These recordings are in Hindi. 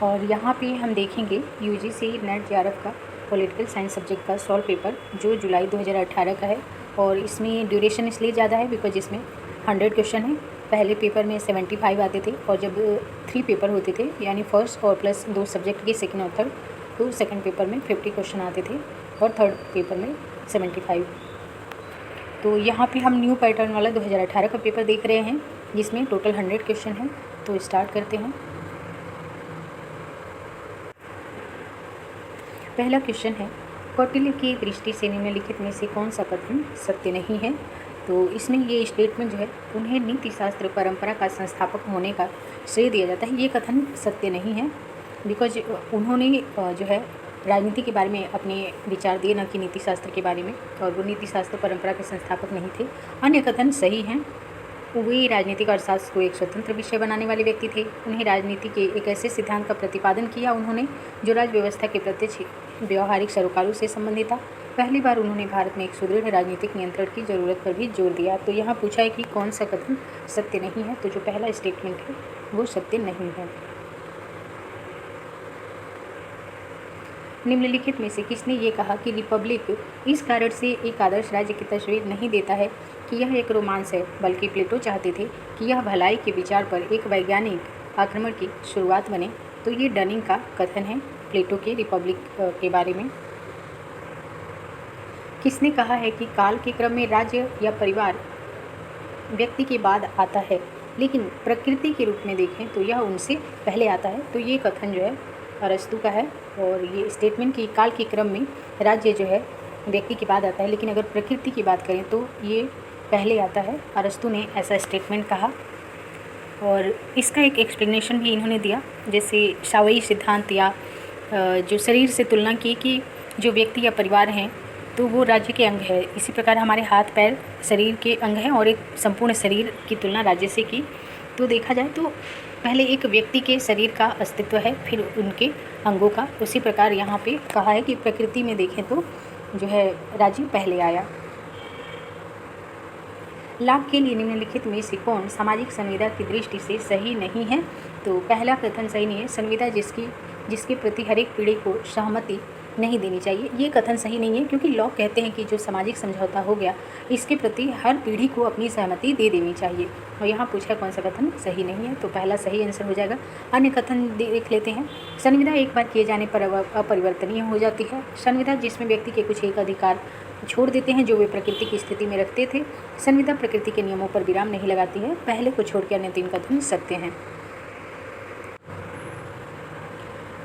और यहाँ पे हम देखेंगे यूजीसी नेट जेआरएफ का पॉलिटिकल साइंस सब्जेक्ट का सॉल्व पेपर जो जुलाई 2018 का है। और इसमें ड्यूरेशन इसलिए ज़्यादा है बिकॉज इसमें 100 क्वेश्चन है। पहले पेपर में 75 आते थे और जब 3 पेपर होते थे यानी फर्स्ट और प्लस 2 सब्जेक्ट के सेकंड और थर्ड, तो सेकंड पेपर में 50 क्वेश्चन आते थे और थर्ड पेपर में 75। तो यहाँ पे हम न्यू पैटर्न वाला 2018 का पेपर देख रहे हैं जिसमें टोटल 100 क्वेश्चन है। तो स्टार्ट करते हैं। पहला क्वेश्चन है, कौटिल्य की दृष्टि से निम्नलिखित में से कौन सा कथन सत्य नहीं है। तो इसमें ये स्टेटमेंट जो है, उन्हें नीति शास्त्र परंपरा का संस्थापक होने का श्रेय दिया जाता है, ये कथन सत्य नहीं है बिकॉज उन्होंने जो है राजनीति के बारे में अपने विचार दिए, न कि नीति शास्त्र के बारे में, और वो नीति शास्त्र परंपरा के संस्थापक नहीं थे। अन्य कथन सही हैं। वे राजनीतिक अर्थशास्त्र को एक स्वतंत्र विषय बनाने वाले व्यक्ति थे। उन्हें राजनीति के एक ऐसे सिद्धांत का प्रतिपादन किया उन्होंने जो राज्य व्यवस्था के प्रत्यक्ष व्यवहारिक सरोकारों से संबंधित था। पहली बार उन्होंने भारत में एक सुदृढ़ राजनीतिक नियंत्रण की जरूरत पर भी जोर दिया। तो यहाँ पूछा है कि कौन सा कथन सत्य नहीं है, तो जो पहला स्टेटमेंट है वो सत्य नहीं है। निम्नलिखित में से किसने ये कहा कि रिपब्लिक इस कारण से एक आदर्श राज्य की तस्वीर नहीं देता है कि यह एक रोमांस है, बल्कि प्लेटो चाहते थे कि यह भलाई के विचार पर एक वैज्ञानिक आक्रमण की शुरुआत बने। तो ये डनिंग का कथन है प्लेटो के रिपब्लिक के बारे में। किसने कहा है कि काल के क्रम में राज्य या परिवार व्यक्ति के बाद आता है, लेकिन प्रकृति के रूप में देखें तो यह उनसे पहले आता है। तो ये कथन जो है अरस्तु का है। और ये स्टेटमेंट कि काल के क्रम में राज्य जो है व्यक्ति के बाद आता है, लेकिन अगर प्रकृति की बात करें तो ये पहले आता है। अरस्तु ने ऐसा स्टेटमेंट कहा और इसका एक एक्सप्लेनेशन भी इन्होंने दिया, जैसे शावई सिद्धांत या जो शरीर से तुलना की कि जो व्यक्ति या परिवार हैं तो वो राज्य के अंग है। इसी प्रकार हमारे हाथ पैर शरीर के अंग हैं और एक संपूर्ण शरीर की तुलना राज्य से की। तो देखा जाए तो पहले एक व्यक्ति के शरीर का अस्तित्व है, फिर उनके अंगों का। उसी प्रकार यहाँ पे कहा है कि प्रकृति में देखें तो जो है राज्य पहले आया। लाभ के लिए निम्नलिखित में से कौन सामाजिक संविदा की दृष्टि से सही नहीं है। तो पहला कथन सही नहीं है। संविदा जिसके प्रति हर एक पीढ़ी को सहमति नहीं देनी चाहिए, ये कथन सही नहीं है, क्योंकि लॉ कहते हैं कि जो सामाजिक समझौता हो गया इसके प्रति हर पीढ़ी को अपनी सहमति दे देनी चाहिए। और यहाँ पूछा कौन सा कथन सही नहीं है, तो पहला सही आंसर हो जाएगा। अन्य कथन देख लेते हैं। संविदा एक बार किए जाने पर अपरिवर्तनीय हो जाती है। संविदा जिसमें व्यक्ति के कुछ एक अधिकार छोड़ देते हैं जो वे प्रकृति की स्थिति में रखते थे। संविदा प्रकृति के नियमों पर विराम नहीं लगाती है। पहले को छोड़ के अन्य 3 कथन सत्य हैं।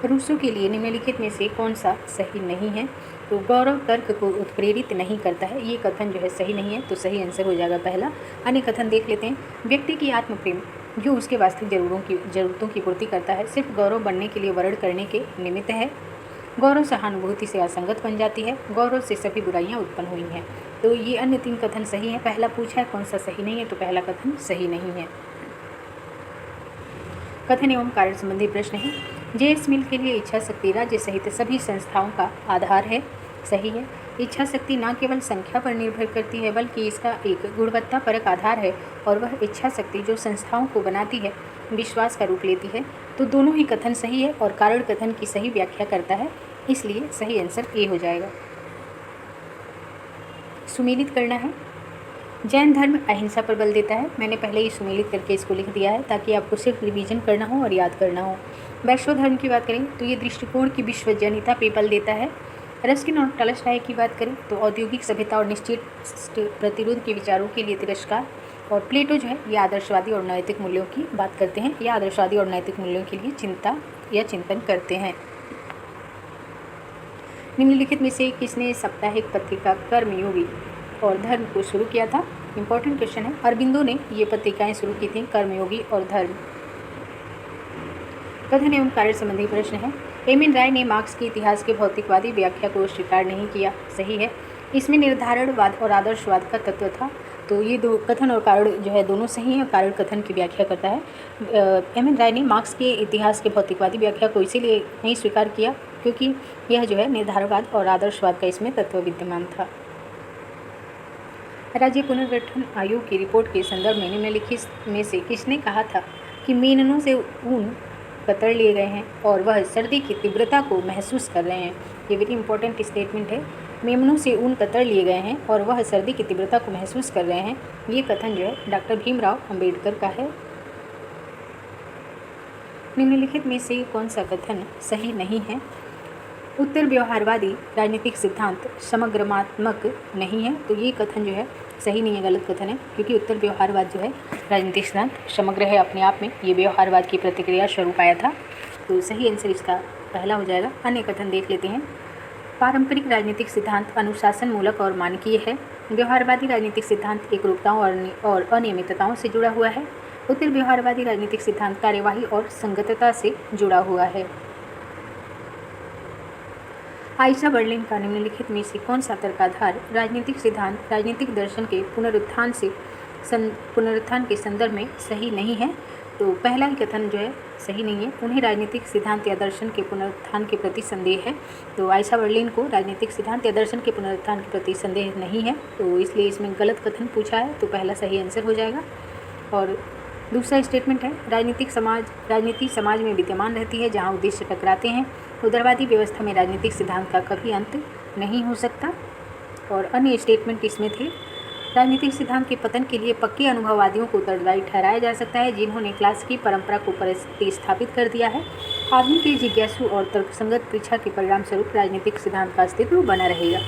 रूसो के लिए निम्नलिखित में से कौन सा सही नहीं है। तो गौरव तर्क को उत्प्रेरित नहीं करता है, ये कथन जो है सही नहीं है, तो सही आंसर हो जाएगा पहला। अन्य कथन देख लेते हैं। व्यक्ति की आत्मप्रेम जो उसके वास्तविक जरूरतों की पूर्ति करता है, सिर्फ गौरव बनने के लिए वर्ण करने के निमित्त है। गौरव सहानुभूति से असंगत बन जाती है। गौरव से सभी बुराइयां उत्पन्न हुई हैं। तो ये अन्य 3 कथन सही है। पहला पूछा है कौन सा सही नहीं है, तो पहला कथन सही नहीं है। कथन एवं कारण संबंधी प्रश्न है। जेएस मिल के लिए इच्छा शक्ति राज्य सहित सभी संस्थाओं का आधार है, सही है। इच्छा शक्ति न केवल संख्या पर निर्भर करती है बल्कि इसका एक गुणवत्तापरक आधार है, और वह इच्छा शक्ति जो संस्थाओं को बनाती है विश्वास का रूप लेती है। तो दोनों ही कथन सही है और कारण कथन की सही व्याख्या करता है, इसलिए सही आंसर ए हो जाएगा। सुमेलित करना है। जैन धर्म अहिंसा पर बल देता है। मैंने पहले ही सुमेलित करके इसको लिख दिया है ताकि आपको सिर्फ रिवीजन करना हो और याद करना हो। वैश्व धर्म की बात करें तो ये दृष्टिकोण की विश्वजनीयता पे बल देता है। रस्किन और टॉलस्टॉय की बात करें तो औद्योगिक सभ्यता और निश्चित प्रतिरोध के विचारों के लिए तिरस्कार। और प्लेटो जो है ये आदर्शवादी और नैतिक मूल्यों की बात करते हैं, ये आदर्शवादी और नैतिक मूल्यों के लिए चिंता या चिंतन करते हैं। निम्नलिखित में से किसने साप्ताहिक पत्रिका कर्मयोगी और धर्म को शुरू किया था। इंपॉर्टेंट क्वेश्चन है। अरबिंदो ने ये पत्रिकाएं शुरू की थी, कर्मयोगी और धर्म। कथन एवं कार्य संबंधी प्रश्न है। एमिन राय ने मार्क्स के इतिहास के भौतिकवादी व्याख्या को स्वीकार नहीं किया, सही है। इसमें निर्धारणवाद और आदर्शवाद का तत्व था। तो ये 2 कथन और कारण जो है दोनों सही हैं। कारण कथन की व्याख्या करता है। एमिन राय ने मार्क्स के इतिहास के भौतिकवादी व्याख्या को इसीलिए नहीं स्वीकार किया क्योंकि यह जो है निर्धारणवाद और आदर्शवाद का इसमें तत्व विद्यमान था। राज्य पुनर्गठन आयोग की रिपोर्ट के संदर्भ में निम्नलिखित में से किसने कहा था कि मेननों से ऊन कतर लिए गए हैं और वह सर्दी की तीव्रता को महसूस कर रहे हैं। ये वेरी इंपॉर्टेंट स्टेटमेंट है। मेमनों से ऊन कतर लिए गए हैं और वह सर्दी की तीव्रता को महसूस कर रहे हैं। ये कथन जो है डॉक्टर भीमराव अंबेडकर का है। निम्नलिखित में से कौन सा कथन सही नहीं है? उत्तर व्यवहारवादी राजनीतिक सिद्धांत समग्रमात्मक नहीं है, तो ये कथन जो है सही नहीं है, गलत कथन है, क्योंकि उत्तर व्यवहारवाद जो है राजनीतिक सिद्धांत समग्र है अपने आप में। ये व्यवहारवाद की प्रतिक्रिया स्वरूप आया था, तो सही आंसर इसका पहला हो जाएगा। अन्य कथन देख लेते हैं। पारंपरिक राजनीतिक सिद्धांत अनुशासन मूलक और मानकीय है। व्यवहारवादी राजनीतिक सिद्धांत एकरूपताओं और अनियमितताओं से जुड़ा हुआ है। उत्तर व्यवहारवादी राजनीतिक सिद्धांत कार्यवाही और संगतता से जुड़ा हुआ है। आइजा बर्लिन का निम्नलिखित में से कौन सा तर्काधार राजनीतिक सिद्धांत राजनीतिक दर्शन के पुनरुत्थान के संदर्भ में सही नहीं है? तो पहला ही कथन जो है सही नहीं है। उन्हें राजनीतिक सिद्धांत या दर्शन के पुनरुत्थान के प्रति संदेह है। तो आइजा बर्लिन को राजनीतिक सिद्धांत या दर्शन के पुनरुत्थान के प्रति संदेह नहीं है, तो इसलिए इसमें गलत कथन पूछा है, तो पहला सही आंसर हो जाएगा। और दूसरा स्टेटमेंट है राजनीति समाज में विद्यमान रहती है जहाँ उद्देश्य टकराते हैं। उदारवादी व्यवस्था में राजनीतिक सिद्धांत का कभी अंत नहीं हो सकता। और अन्य स्टेटमेंट इसमें थे। राजनीतिक सिद्धांत के पतन के लिए पक्के अनुभववादियों को उत्तरदायी ठहराया जा सकता है जिन्होंने क्लासिकी परंपरा को प्रतिस्थापित कर दिया है। आदमी के जिज्ञासु और तर्कसंगत परीक्षा के परिणाम स्वरूप राजनीतिक सिद्धांत का अस्तित्व बना रहेगा।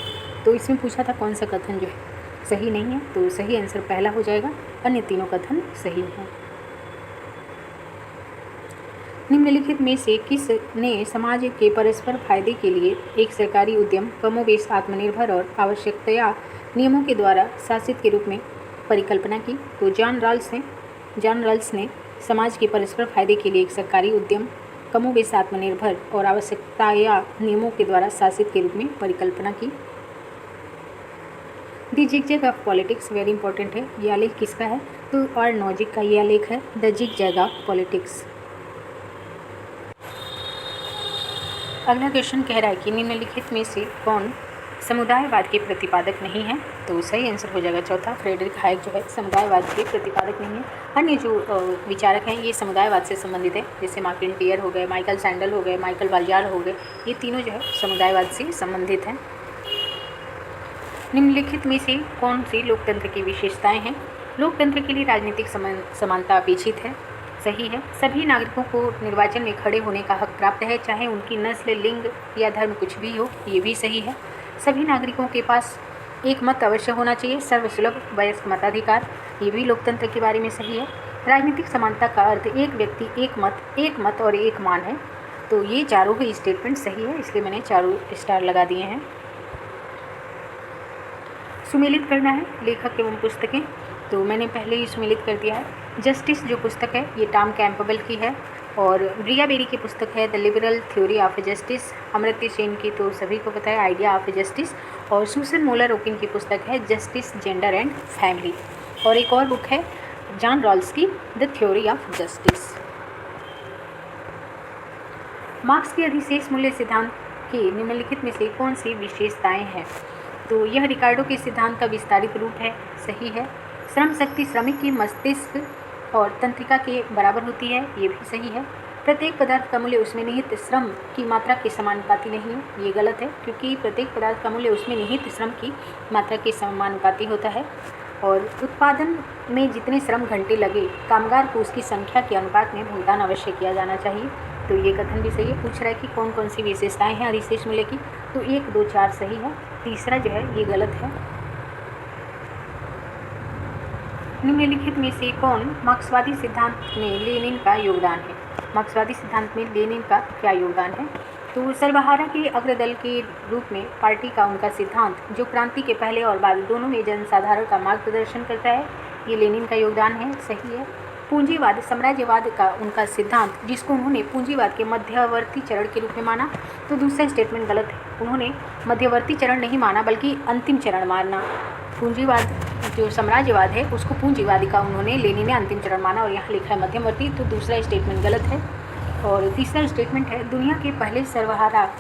तो इसमें पूछा था कौन सा कथन जो है सही नहीं है, तो सही आंसर पहला हो जाएगा। अन्य तीनों कथन सही हैं। निम्नलिखित में से किसने समाज के परस्पर फायदे के लिए एक सरकारी उद्यम कमोबेश आत्मनिर्भर और आवश्यकता नियमों के द्वारा शासित के रूप में परिकल्पना की? तो जॉन रॉल्स ने समाज के परस्पर फायदे के लिए एक सरकारी उद्यम कमोबेश आत्मनिर्भर और आवश्यकता या नियमों के द्वारा शासित के रूप में परिकल्पना की। The zigzag of politics very important है। यह आलेख किसका है? तो और नॉजिक का यह आलेख है, द जिगजैग ऑफ पॉलिटिक्स। अगला क्वेश्चन कह रहा है कि निम्नलिखित में से कौन समुदायवाद के प्रतिपादक नहीं है? तो सही आंसर हो जाएगा चौथा, फ्रेडरिक हाइक जो है समुदायवाद के प्रतिपादक नहीं है। अन्य जो विचारक हैं ये समुदायवाद से संबंधित है, जैसे मार्टिन टियर हो गए, माइकल सैंडल हो गए, माइकल बाल्जार हो गए, ये तीनों जो है समुदायवाद से संबंधित हैं। निम्नलिखित में से कौन सी लोकतंत्र की विशेषताएं हैं? लोकतंत्र के लिए राजनीतिक समानता अपेक्षित है, सही है। सभी नागरिकों को निर्वाचन में खड़े होने का हक प्राप्त है, चाहे उनकी नस्ल, लिंग या धर्म कुछ भी हो, ये भी सही है। सभी नागरिकों के पास एक मत अवश्य होना चाहिए, सर्वसुलभ वयस्क मताधिकार, ये भी लोकतंत्र के बारे में सही है। राजनीतिक समानता का अर्थ एक व्यक्ति एक मत और एक मान है, तो ये चारों ही स्टेटमेंट सही है, इसलिए मैंने चारों स्टार लगा दिए हैं। सुमेलित करना है लेखक एवं पुस्तकें, तो मैंने पहले ही सुमेलित कर दिया है। जस्टिस जो पुस्तक है ये टॉम कैंपबेल की है, और ब्रिया बेरी की पुस्तक है the liberal theory of justice. Amartya Sen की तो सभी को पता है, आइडिया ऑफ जस्टिस। और सुसन मोलर ओकिन की पुस्तक है जस्टिस, जेंडर एंड फैमिली। और एक और बुक है जॉन रॉल्स की the theory of justice. Marks के अधिशेष मूल्य सिद्धांत की निम्नलिखित में से कौन सी विशेषताएं हैं? तो यह रिकार्डो के सिद्धांत का विस्तारित रूप है, सही है। श्रम शक्ति श्रमिक की मस्तिष्क और तंत्रिका के बराबर होती है, ये भी सही है। प्रत्येक पदार्थ का मूल्य उसमें निहित श्रम की मात्रा के समानुपाती नहीं है, ये गलत है, क्योंकि प्रत्येक पदार्थ का मूल्य उसमें निहित श्रम की मात्रा के समानुपाती होता है। और उत्पादन में जितने श्रम घंटे लगे कामगार को उसकी संख्या के अनुपात में भुगतान अवश्य किया जाना चाहिए, तो ये कथन भी सही है। पूछ रहा है कि कौन कौन सी विशेषताएं हैं अधिशेष मूल्य की, तो 1, 2, 4 सही है, तीसरा जो है ये गलत है। निम्नलिखित में से कौन मार्क्सवादी सिद्धांत में लेनिन का योगदान है? मार्क्सवादी सिद्धांत में लेनिन का क्या योगदान है? तो सर्वहारा के अग्रदल के रूप में पार्टी का उनका सिद्धांत, जो क्रांति के पहले और बाद दोनों में जनसाधारण का मार्गदर्शन करता है, ये लेनिन का योगदान है, सही है। पूंजीवाद साम्राज्यवाद का उनका सिद्धांत, जिसको उन्होंने पूंजीवाद के मध्यवर्ती चरण के रूप में माना, तो दूसरा स्टेटमेंट गलत है। उन्होंने मध्यवर्ती चरण नहीं माना बल्कि अंतिम चरण माना। पूंजीवाद जो साम्राज्यवाद है उसको पूंजीवादी का उन्होंने लेनिन ने अंतिम चरण माना, और यहाँ लिखा है मध्यवर्ती, तो दूसरा स्टेटमेंट गलत है। और तीसरा स्टेटमेंट है दुनिया के पहले सर्वहारा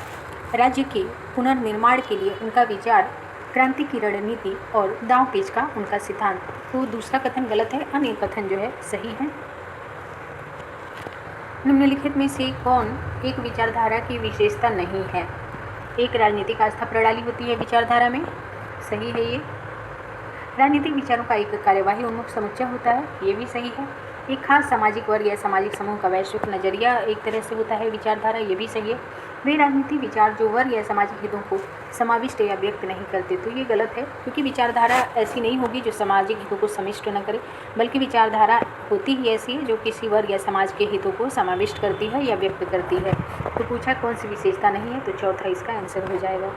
राज्य के पुनर्निर्माण के लिए उनका विचार, क्रांति की रणनीति और दांव पेच का उनका सिद्धांत, तो दूसरा कथन गलत है, अन्य कथन जो है सही है। निम्नलिखित में से कौन एक विचारधारा की विशेषता नहीं है? एक राजनीतिक आस्था प्रणाली होती है विचारधारा में, सही है ये। राजनीतिक विचारों का एक कार्यवाही उन्मुख समुच्चय होता है, ये भी सही है। एक खास सामाजिक वर्ग या सामाजिक समूह का वैश्विक नजरिया एक तरह से होता है विचारधारा, ये भी सही है। वे राजनीतिक विचार जो वर्ग या सामाजिक हितों को समाविष्ट या व्यक्त नहीं करते, तो ये गलत है, क्योंकि विचारधारा ऐसी नहीं होगी जो सामाजिक हितों को समिष्ट न करे, बल्कि विचारधारा होती ही ऐसी है जो किसी वर्ग या समाज के हितों को समाविष्ट करती है या व्यक्त करती है। तो पूछा कौन सी विशेषता नहीं है, तो चौथा इसका आंसर हो जाएगा।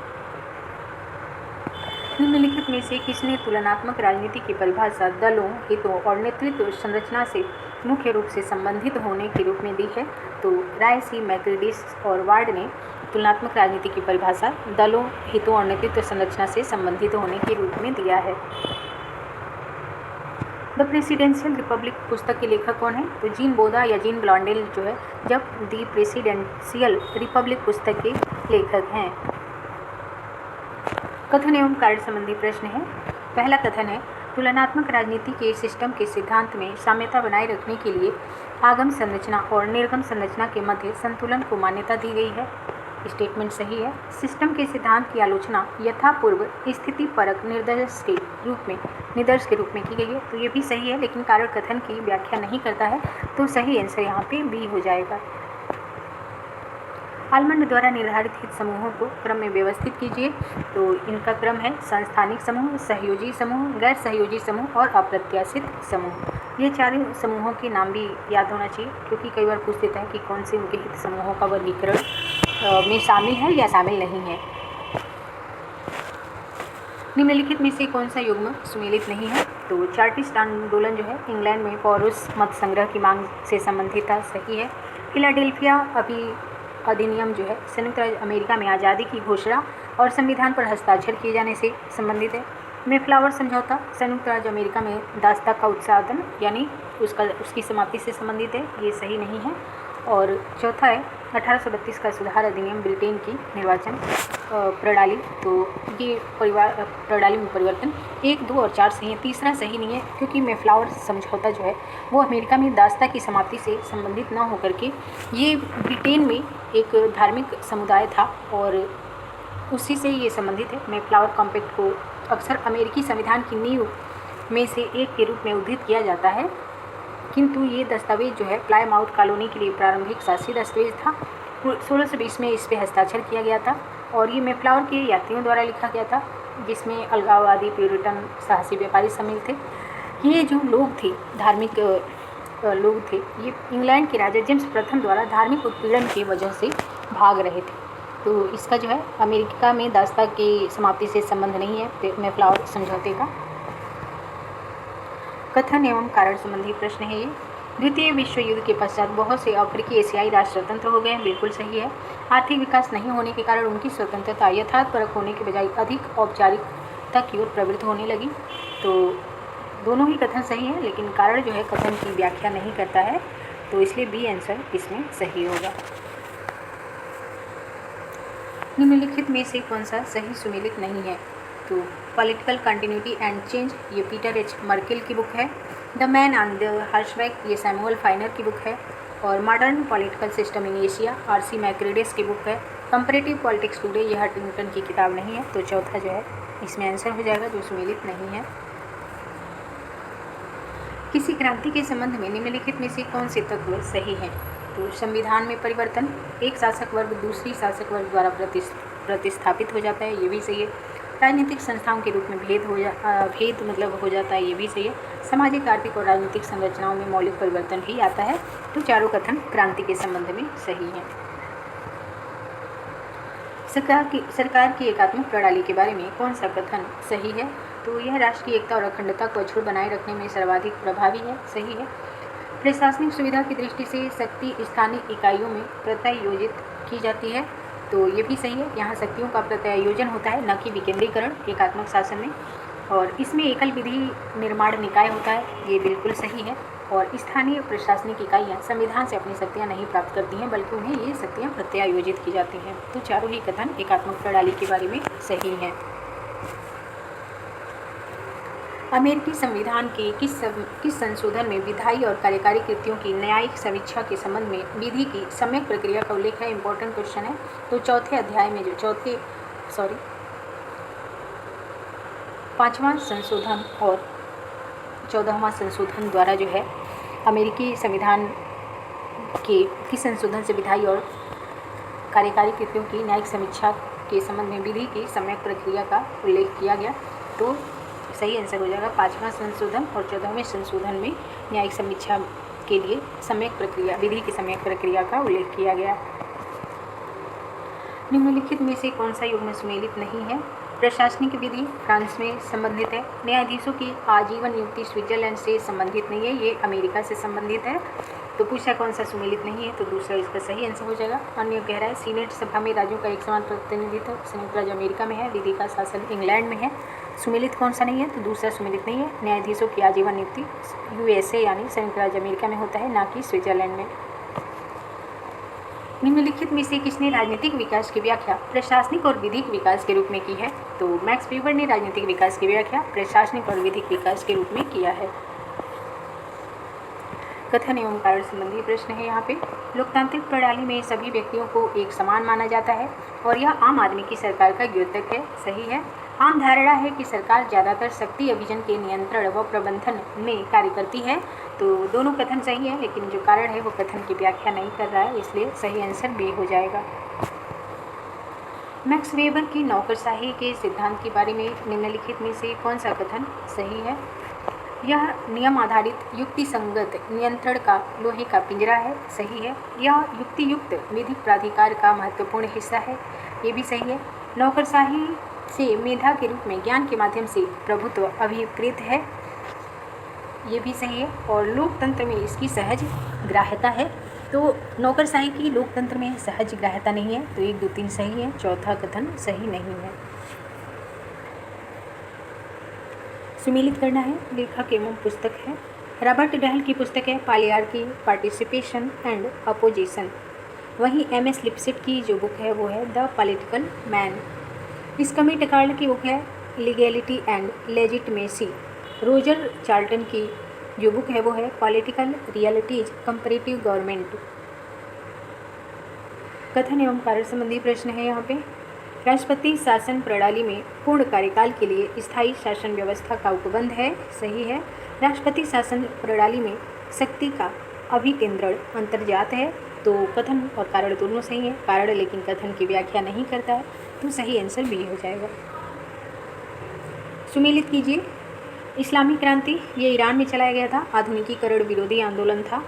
निम्नलिखित में से किसने तुलनात्मक राजनीति की परिभाषा दलों, हितों और नेतृत्व संरचना से मुख्य रूप से संबंधित होने के रूप में दी है? तो राय, सी, मैक्रेडिस और वार्ड ने तुलनात्मक राजनीति की परिभाषा दलों, हितों और नेतृत्व संरचना से संबंधित होने के रूप में दिया है। द प्रेसिडेंशियल रिपब्लिक पुस्तक के लेखक कौन है? तो जीन बोधा या जीन ब्लॉन्डेल जो है जब द प्रेसिडेंशियल रिपब्लिक पुस्तक के लेखक हैं। कथन एवं कारण संबंधी प्रश्न है। पहला कथन है, तुलनात्मक राजनीति के सिस्टम के सिद्धांत में साम्यता बनाए रखने के लिए आगम संरचना और निर्गम संरचना के मध्य संतुलन को मान्यता दी गई है। स्टेटमेंट सही है। सिस्टम के सिद्धांत की आलोचना यथापूर्व स्थिति परक निर्देश के रूप में की गई है, तो ये भी सही है, लेकिन कारण कथन की व्याख्या नहीं करता है, तो सही आंसर यहाँ पे बी हो जाएगा। आलमंड द्वारा निर्धारित हित समूहों को क्रम में व्यवस्थित कीजिए। तो इनका क्रम है संस्थानिक समूह, सहयोजी समूह, गैर सहयोजी समूह और अप्रत्याशित समूह। ये चारों समूहों के नाम भी याद होना चाहिए, क्योंकि कई बार पूछ देता है कि कौन से उनके हित समूहों का वर्गीकरण में शामिल है या शामिल नहीं है। निम्नलिखित में से कौन सा युग्म सुमेलित नहीं है? तो चार्टिस्ट आंदोलन जो है इंग्लैंड में पौरुष मत संग्रह की मांग से संबंधित था, सही है। फिलाडेल्फिया अधिनियम जो है संयुक्त राज्य अमेरिका में आज़ादी की घोषणा और संविधान पर हस्ताक्षर किए जाने से संबंधित है। मेफ्लावर समझौता संयुक्त राज्य अमेरिका में दास्ता का उत्साधन यानी उसकी समाप्ति से संबंधित है, ये सही नहीं है। और चौथा है 1832 का सुधार अधिनियम ब्रिटेन की निर्वाचन प्रणाली, तो ये प्रणाली में परिवर्तन 1, 2 और 4 सही है। तीसरा सही नहीं है, क्योंकि मेफ्लावर समझौता जो है वो अमेरिका में दास्ता की समाप्ति से संबंधित न होकर के ये ब्रिटेन में एक धार्मिक समुदाय था और उसी से ये संबंधित है। मेफ्लावर कॉम्पैक्ट को अक्सर अमेरिकी संविधान की नींव में से एक के रूप में उद्धृत किया जाता है, किंतु ये दस्तावेज जो है प्लायमाउथ कॉलोनी के लिए प्रारंभिक शासी दस्तावेज था। 1620 में इस पर हस्ताक्षर किया गया था और ये मेफ्लावर के यात्रियों द्वारा लिखा गया था, जिसमें अलगाववादी, प्यूरिटन, साहसी व्यापारी शामिल थे। ये जो लोग थे, धार्मिक लोग थे, ये इंग्लैंड के राजा जेम्स प्रथम द्वारा धार्मिक उत्पीड़न की वजह से भाग रहे थे। तो इसका जो है अमेरिका में दास्ता की समाप्ति से संबंध नहीं है मेफ्लावर समझौते का। कथन एवं कारण संबंधी प्रश्न है ये। द्वितीय विश्व युद्ध के पश्चात बहुत से अफ्रीकी एशियाई राष्ट्र स्वतंत्र हो गए, बिल्कुल सही है। आर्थिक विकास नहीं होने के कारण उनकी स्वतंत्रता यथार्थपरक होने के बजाय अधिक औपचारिकता की ओर प्रवृत्त होने लगी। तो दोनों ही कथन सही है, लेकिन कारण जो है कथन की व्याख्या नहीं करता है, तो इसलिए बी आंसर इसमें सही होगा। निम्नलिखित में से कौन सा सही सुमेलित नहीं है? तो पॉलिटिकल कंटिन्यूटी एंड चेंज ये पीटर एच मर्केल की बुक है। The man on the horseback ये सैमुअल फाइनर की बुक है। और modern political system in Asia R C. Macridis की बुक है। कंपैरेटिव पॉलिटिक्स टुडे ये हंटिंगटन की किताब नहीं है, तो चौथा जो है इसमें आंसर हो जाएगा जो सुमेलित नहीं है। किसी क्रांति के संबंध में निम्नलिखित में से कौन से तत्व सही हैं? तो संविधान में परिवर्तन, एक शासक वर्ग दूसरी शासक वर्ग द्वारा प्रतिस्थापित हो जाता है, ये भी सही है। राजनीतिक संस्थाओं के रूप में भेद हो जाता है, ये भी सही है। सामाजिक, आर्थिक और राजनीतिक संरचनाओं में मौलिक परिवर्तन भी आता है, तो चारों कथन क्रांति के संबंध में सही हैं। सरकार की एकात्मक प्रणाली के बारे में कौन सा कथन सही है? तो यह राष्ट्र की एकता और अखंडता को अक्षुण्ण बनाए रखने में सर्वाधिक प्रभावी है, सही है। प्रशासनिक सुविधा की दृष्टि से शक्ति स्थानीय इकाइयों में प्रत्यायोजित की जाती है, तो ये भी सही है। यहाँ शक्तियों का प्रत्यायोजन होता है, न कि विकेंद्रीकरण एकात्मक शासन में। और इसमें एकल विधि निर्माण निकाय होता है, ये बिल्कुल सही है। और स्थानीय प्रशासनिक इकाइयाँ संविधान से अपनी शक्तियाँ नहीं प्राप्त करती हैं, बल्कि उन्हें ये शक्तियाँ प्रत्यायोजित की जाती हैं। तो चारों ही कथन एकात्मक प्रणाली के बारे में सही हैं। अमेरिकी संविधान के किस संशोधन में विधायी और कार्यकारी कृतियों की न्यायिक समीक्षा के संबंध में विधि की सम्यक प्रक्रिया का उल्लेख है? इंपॉर्टेंट क्वेश्चन है। तो चौथे अध्याय में जो पाँचवां संशोधन और 14वां संशोधन द्वारा जो है अमेरिकी संविधान के किस संशोधन से विधायी और कार्यकारी कृतियों की न्यायिक समीक्षा के संबंध में विधि की सम्यक प्रक्रिया का उल्लेख किया गया। तो सही आंसर हो जाएगा 5वां संशोधन और 14वें संशोधन में न्यायिक समीक्षा के लिए सम्यक प्रक्रिया, विधि की सम्यक प्रक्रिया का उल्लेख किया गया। निम्नलिखित में से कौन सा युग्म सुमेलित नहीं है? प्रशासनिक विधि फ्रांस में संबंधित है। न्यायाधीशों की आजीवन नियुक्ति स्विट्जरलैंड से संबंधित नहीं है, ये अमेरिका से संबंधित है। तो पूछा कौन सा सुमेलित नहीं है, तो दूसरा इसका सही आंसर हो जाएगा। अन्य कह रहा है सीनेट सभा में राज्यों का एक समान प्रतिनिधित्व संयुक्त राज्य अमेरिका में है, विधि का शासन इंग्लैंड में है। सुमेलित कौन सा नहीं है, तो दूसरा सुमेलित नहीं है। न्यायाधीशों की आजीवन नियुक्ति USA यानी संयुक्त राज्य अमेरिका में होता है, ना कि स्विट्जरलैंड में। निम्नलिखित में से किसने राजनीतिक विकास की व्याख्या प्रशासनिक और विधिक विकास के रूप में की है? तो मैक्स वेबर ने राजनीतिक विकास की व्याख्या प्रशासनिक और विधिक विकास के रूप में किया है। कथन एवं कारण संबंधी प्रश्न है यहाँ पे। लोकतांत्रिक प्रणाली में सभी व्यक्तियों को एक समान माना जाता है और यह आम आदमी की सरकार का द्योतक है। सही है। आम धारणा है कि सरकार ज़्यादातर शक्ति अभियान के नियंत्रण व प्रबंधन में कार्य करती है। तो दोनों कथन सही है, लेकिन जो कारण है वो कथन की व्याख्या नहीं कर रहा है, इसलिए सही आंसर बी हो जाएगा। मैक्स वेबर की नौकरशाही के सिद्धांत के बारे में निम्नलिखित में से कौन सा कथन सही है? यह नियम आधारित युक्ति संगत नियंत्रण का लोहे का पिंजरा है। सही है। यह युक्ति युक्त विधिक प्राधिकार का महत्वपूर्ण हिस्सा है। ये भी सही है। नौकरशाही से मेधा के रूप में ज्ञान के माध्यम से प्रभुत्व अभिप्रेत है। ये भी सही है। और लोकतंत्र में इसकी सहज ग्राह्यता है। तो नौकरशाही की लोकतंत्र में सहज ग्राह्यता नहीं है। तो 1, 2, 3 सही है, चौथा कथन सही नहीं है। सुमेलित करना है। लेखक एवं पुस्तक है रॉबर्ट डहल की पुस्तक है पालियार्की, पार्टिसिपेशन एंड अपोजिशन। वहीं MS लिप्सिट की जो बुक है वो है द पॉलिटिकल मैन। स्कमी टकार्ड की बुक है legality and legitimacy. Roger Charlton की जो बुक है वो है पॉलिटिकल रियलिटीज कंपैरेटिव गवर्नमेंट। कथन एवं कार्य संबंधी प्रश्न है यहाँ पे। राष्ट्रपति शासन प्रणाली में पूर्ण कार्यकाल के लिए स्थायी शासन व्यवस्था का उपबंध है। सही है। राष्ट्रपति शासन प्रणाली में शक्ति का अभिकेंद्रण अंतर्जात है। तो कथन और कारण दोनों सही है। कारण लेकिन कथन की व्याख्या नहीं करता है, तो सही आंसर बी हो जाएगा। सुमेलित कीजिए। इस्लामी क्रांति ये ईरान में चलाया गया था। आधुनिकीकरण विरोधी आंदोलन था।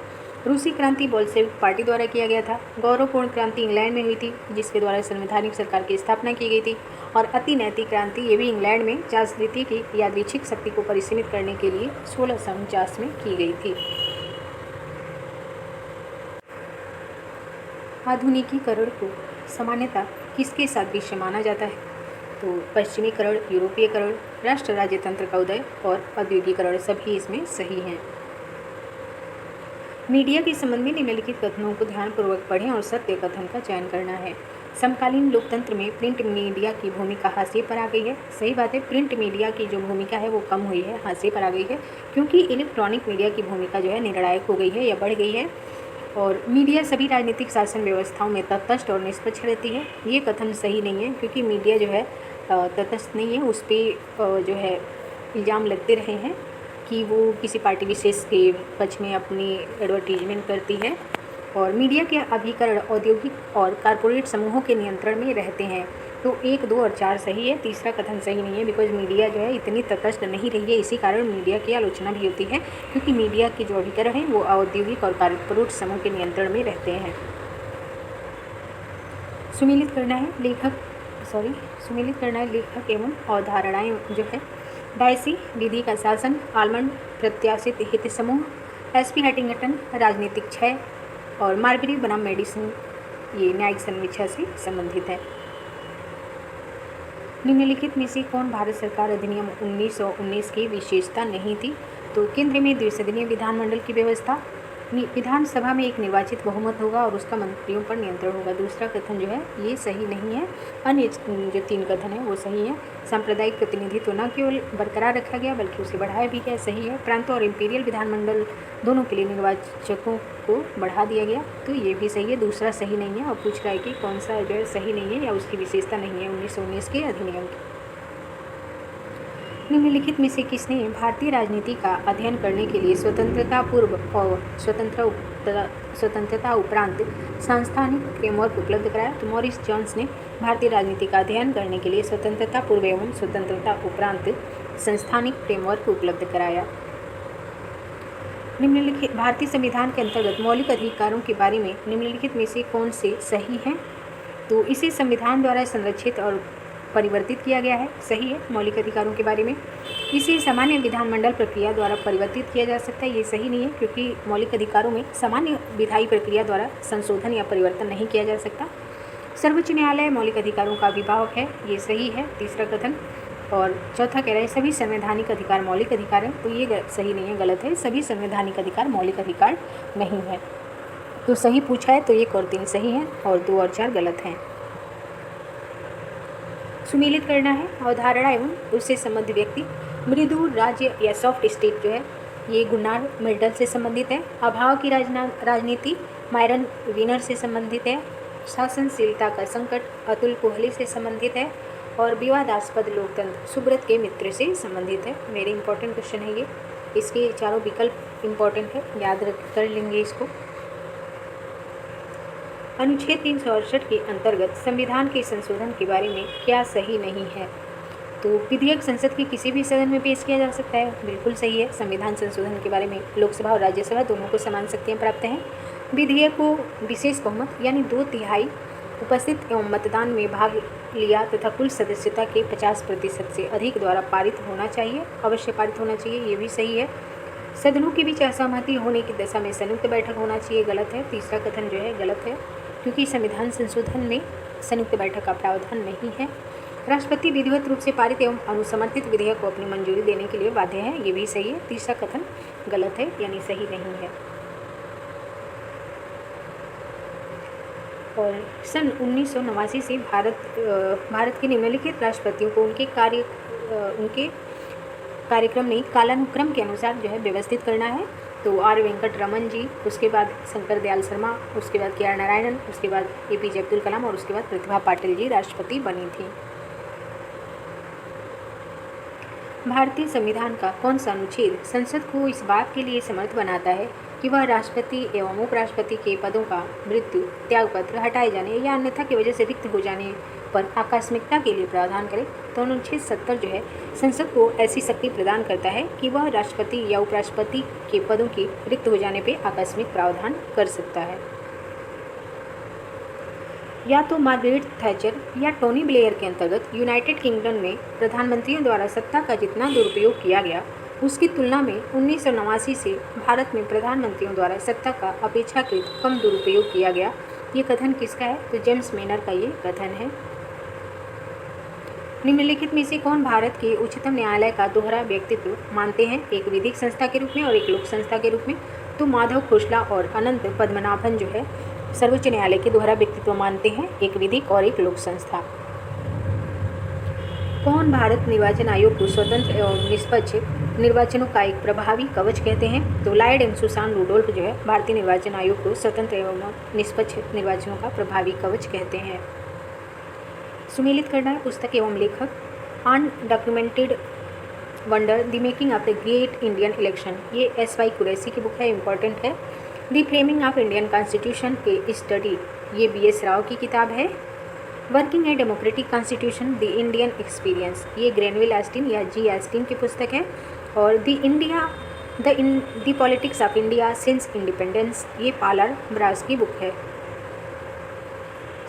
रूसी क्रांति बोल्शेविक पार्टी द्वारा किया गया था। गौरवपूर्ण क्रांति इंग्लैंड में हुई थी, जिसके द्वारा संवैधानिक सरकार की स्थापना की गई थी। और अति नैतिक क्रांति ये भी इंग्लैंड में चार्ल्स द्वितीय की यादृच्छिक शक्ति को परिसीमित करने के लिए 1649 में की गई थी। आधुनिकीकरण को सामान्यतः किसके सादृश्य माना जाता है? तो पश्चिमीकरण, यूरोपीयकरण, राष्ट्र राज्य तंत्र का उदय और औद्योगिकरण सभी इसमें सही हैं। मीडिया के संबंध में निम्नलिखित कथनों को ध्यानपूर्वक पढ़ें और सत्य कथन का चयन करना है। समकालीन लोकतंत्र में प्रिंट मीडिया की भूमिका हाशिए पर आ गई है। सही बात है। प्रिंट मीडिया की जो भूमिका है वो कम हुई है, हाशिए पर आ गई है, क्योंकि इलेक्ट्रॉनिक मीडिया की भूमिका जो है निर्णायक हो गई है या बढ़ गई है। और मीडिया सभी राजनीतिक शासन व्यवस्थाओं में तटस्थ और निष्पक्ष रहती है। ये कथन सही नहीं है, क्योंकि मीडिया जो है तटस्थ नहीं है। उस पर जो है इल्ज़ाम लगते रहे हैं कि वो किसी पार्टी विशेष के पक्ष में अपनी एडवर्टीजमेंट करती है। और मीडिया के अभिकरण औद्योगिक और कारपोरेट समूहों के नियंत्रण में रहते हैं। तो 1, 2 और 4 सही है। तीसरा कथन सही नहीं है, बिकॉज मीडिया जो है इतनी तटस्थ नहीं रही है। इसी कारण मीडिया की आलोचना भी होती है, क्योंकि मीडिया के जो अभिकरण हैं वो औद्योगिक और कारपोरेट समूह के नियंत्रण में रहते हैं। सुमेलित करना है लेखक एवं अवधारणाएँ जो है। डायसी विधि का शासन, आलमंड प्रत्याशित हित समूह, SP हटिंगटन राजनीतिक क्षय और मार्गरी बनाम मेडिसिन ये न्यायिक समीक्षा से संबंधित है। निम्नलिखित में से कौन भारत सरकार अधिनियम 1919 की विशेषता नहीं थी? तो केंद्र में द्विसदनीय विधानमंडल की व्यवस्था, विधानसभा में एक निर्वाचित बहुमत होगा और उसका मंत्रियों पर नियंत्रण होगा। दूसरा कथन जो है ये सही नहीं है। अन्य जो 3 कथन है वो सही है। सांप्रदायिक प्रतिनिधित्व न केवल बरकरार रखा गया बल्कि उसे बढ़ाया भी गया, सही है। प्रांतों और इम्पीरियल विधानमंडल दोनों के लिए निर्वाचकों को बढ़ा दिया गया, तो ये भी सही है। दूसरा सही नहीं है और पूछ रहा है कि कौन सा जो है सही नहीं है या उसकी विशेषता नहीं है 1919 के अधिनियम की। निम्नलिखित में से किसने भारतीय राजनीति का अध्ययन करने के लिए स्वतंत्रता पूर्व और स्वतंत्रता उपरांत सांस्थानिक फ्रेमवर्क उपलब्ध कराया? तो मॉरिस जॉन्स ने भारतीय राजनीति का अध्ययन करने के लिए स्वतंत्रता पूर्व एवं स्वतंत्रता उपरांत संस्थानिक फ्रेमवर्क उपलब्ध कराया। निम्नलिखित भारतीय संविधान के अंतर्गत मौलिक अधिकारों के बारे में निम्नलिखित में से कौन से सही हैं? तो इसे संविधान द्वारा संरक्षित और परिवर्तित किया गया है, सही है। मौलिक अधिकारों के बारे में इसे सामान्य विधानमंडल प्रक्रिया द्वारा परिवर्तित किया जा सकता है, ये सही नहीं है, क्योंकि मौलिक अधिकारों में सामान्य विधायी प्रक्रिया द्वारा संशोधन या परिवर्तन नहीं किया जा सकता। सर्वोच्च न्यायालय मौलिक अधिकारों का अभिभावक है, ये सही है, तीसरा कथन। और चौथा कह रहा है सभी संवैधानिक अधिकार मौलिक अधिकार हैं, तो ये सही नहीं है, गलत है। सभी संवैधानिक अधिकार मौलिक अधिकार नहीं है। तो सही पूछा है तो 1 और 3 सही हैं और 2 और 4 गलत हैं। सुमेलित करना है अवधारणा एवं उससे संबंधित व्यक्ति। मृदु राज्य या सॉफ्ट स्टेट जो है ये गुनार मिर्डल से संबंधित है। अभाव की राजनीति मायरन विनर से संबंधित है। शासनशीलता का संकट अतुल कोहली से संबंधित है। और विवादास्पद लोकतंत्र सुब्रत के मित्र से संबंधित है। वेरी इंपॉर्टेंट क्वेश्चन है ये, इसके चारों विकल्प इंपॉर्टेंट है, याद कर लेंगे इसको। अनुच्छेद 368 के अंतर्गत संविधान के संशोधन के बारे में क्या सही नहीं है? तो विधेयक संसद के किसी भी सदन में पेश किया जा सकता है, बिल्कुल सही है। संविधान संशोधन के बारे में लोकसभा और राज्यसभा दोनों को समान शक्तियाँ प्राप्त हैं। विधेयक को विशेष बहुमत यानी 2/3 उपस्थित एवं मतदान में भाग लिया तथा कुल सदस्यता के 50% से अधिक द्वारा पारित होना चाहिए, अवश्य पारित होना चाहिए, ये भी सही है। सदनों के बीच असहमति होने की दशा में संयुक्त बैठक होना चाहिए, गलत है। तीसरा कथन जो है गलत है, क्योंकि संविधान संशोधन में संयुक्त बैठक का प्रावधान नहीं है। राष्ट्रपति विधिवत रूप से पारित एवं अनुसमर्थित विधेयक को अपनी मंजूरी देने के लिए बाध्य है, ये भी सही है। तीसरा कथन गलत है, यानी सही नहीं है। और सन 1989 से भारत के निम्नलिखित राष्ट्रपतियों को उनके कार्यक्रम में कालानुक्रम के अनुसार जो है व्यवस्थित करना है। तो आर वेंकट रमन जी, उसके बाद शंकर दयाल शर्मा, उसके बाद के आर नारायणन, उसके बाद APJ अब्दुल कलाम और उसके बाद प्रतिभा पाटिल जी राष्ट्रपति बनी थी। भारतीय संविधान का कौन सा अनुच्छेद संसद को इस बात के लिए समर्थ बनाता है कि वह राष्ट्रपति एवं उपराष्ट्रपति के पदों का मृत्यु, त्यागपत्र, हटाए जाने या अन्यथा की वजह से रिक्त हो जाने पर आकस्मिकता के लिए प्रावधान करे? तो अनुच्छेद 70 जो है संसद को ऐसी शक्ति प्रदान करता है कि वह राष्ट्रपति या उपराष्ट्रपति के पदों के रिक्त हो जाने पर आकस्मिक प्रावधान कर सकता है। या तो मार्गरेट थैचर या टोनी ब्लेयर के अंतर्गत यूनाइटेड किंगडम में प्रधानमंत्रियों द्वारा सत्ता का जितना दुरुपयोग किया गया उसकी तुलना में 1989 से भारत में प्रधानमंत्रियों द्वारा सत्ता का अपेक्षाकृत कम दुरुपयोग किया गया। ये कथन किसका है? तो जेम्स मेनर का ये कथन है। निम्नलिखित में से कौन भारत के उच्चतम न्यायालय का दोहरा व्यक्तित्व मानते हैं, एक विधिक संस्था के रूप में और एक लोक संस्था के रूप में? तो माधव खोसला और अनंत पद्मनाभन जो है सर्वोच्च न्यायालय के दोहरा व्यक्तित्व मानते हैं, एक विधिक और एक लोक संस्था। कौन भारत निर्वाचन आयोग को स्वतंत्र एवं निष्पक्ष निर्वाचनों का एक प्रभावी कवच कहते हैं? तो लॉयड एंड सुसान रुडोल्फ जो है भारतीय निर्वाचन आयोग को स्वतंत्र एवं निष्पक्ष निर्वाचनों का प्रभावी कवच कहते हैं। सुमेलित करना है पुस्तक एवं लेखक। Undocumented wonder the making of the great Indian election, ये SY कुरैशी की बुक है, इंपॉर्टेंट है। The framing of Indian constitution A study, ये BS राव की किताब है। Working a democratic constitution the Indian experience, ये ग्रेनविल एस्टिन या G एस्टिन की पुस्तक है। और the politics of India since independence, ये पालर ब्रास की बुक है।